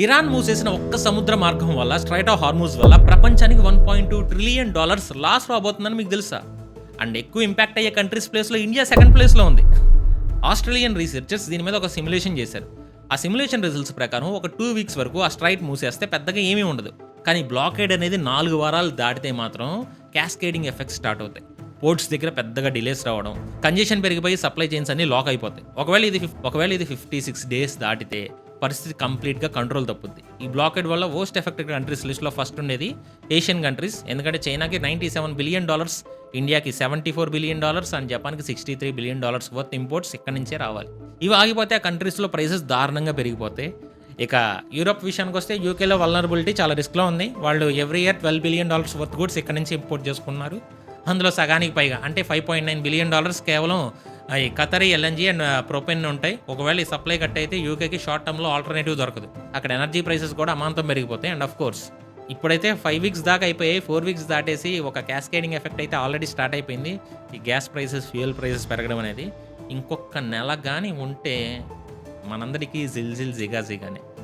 Iran మూసేసిన ఒక్క సముద్ర మార్గం వల్ల స్ట్రైట్ ఆఫ్ హార్మూజ్ వల్ల ప్రపంచానికి $1.2 ట్రిలియన్ లాస్ రాబోతుందని మీకు తెలుసా? అండ్ ఎక్కువ ఇంపాక్ట్ అయ్యే కంట్రీస్ ప్లేస్లో ఇండియా సెకండ్ ప్లేస్లో ఉంది. ఆస్ట్రేలియన్ రీసెర్చర్స్ దీని మీద ఒక సిమ్యులేషన్ చేశారు. ఆ సిమ్యులేషన్ రిజల్ట్స్ ప్రకారం ఒక 2 వీక్స్ వరకు ఆ స్ట్రైట్ మూసేస్తే పెద్దగా ఏమీ ఉండదు. కానీ బ్లాకేడ్ అనేది 4 వారాలు దాటితే మాత్రం క్యాస్కేడింగ్ ఎఫెక్ట్స్ స్టార్ట్ అవుతాయి. పోర్ట్స్ దగ్గర పెద్దగా డిలేస్ రావడం, కంజెషన్ పెరిగిపోయి సప్లై చైన్స్ అన్ని లాక్ అయిపోతాయి. ఒకవేళ ఇది 56 డేస్ దాటితే పరిస్థితి కంప్లీట్గా కంట్రోల్ తప్పుద్ది. ఈ బ్లాకేడ్ వల్ల వర్స్ట్ ఎఫెక్టెడ్ కంట్రీస్ లిస్ట్లో ఫస్ట్ ఉండేది ఏషియన్ కంట్రీస్. ఎందుకంటే చైనాకి $97 బిలియన్, ఇండియాకి $74 బిలియన్ అండ్ జపాన్కి $63 బిలియన్ వర్త్ ఇంపోర్ట్స్ ఇక్కడి నుంచే రావాలి. ఇవి ఆగిపోతే ఆ కంట్రీస్లో ప్రైసెస్ దారుణంగా పెరిగిపోతాయి. ఇక యూరోప్ విషయానికి వస్తే యూకేలో వల్నరబిలిటీ చాలా రిస్క్లో ఉంది. వాళ్ళు every year $12 billion worth goods ఇక్కడ నుంచి ఇంపోర్ట్ చేసుకున్నారు. అందులో సగానికి పైగా అంటే $5.9 బిలియన్ కేవలం ఈ ఖతరీ ఎల్ఎన్జీ అండ్ ప్రొపెన్ ఉంటాయి. ఒకవేళ ఈ సప్లై కట్ అయితే యూకేకి షార్ట్ టర్మ్లో ఆల్టర్నేటివ్ దొరకదు. అక్కడ ఎనర్జీ ప్రైసెస్ కూడా అమాంతం పెరిగిపోతాయి. అండ్ ఆఫ్ కోర్స్ ఇప్పుడైతే 5 వీక్స్ దాకా అయిపోయాయి. 4 వీక్స్ దాటేసి ఒక క్యాస్కేడింగ్ ఎఫెక్ట్ అయితే ఆల్రెడీ స్టార్ట్ అయిపోయింది. ఈ గ్యాస్ ప్రైసెస్, ఫ్యూయల్ ప్రైసెస్ పెరగడం అనేది ఇంకొక నెల కానీ ఉంటే మనందరికీ జిగానే.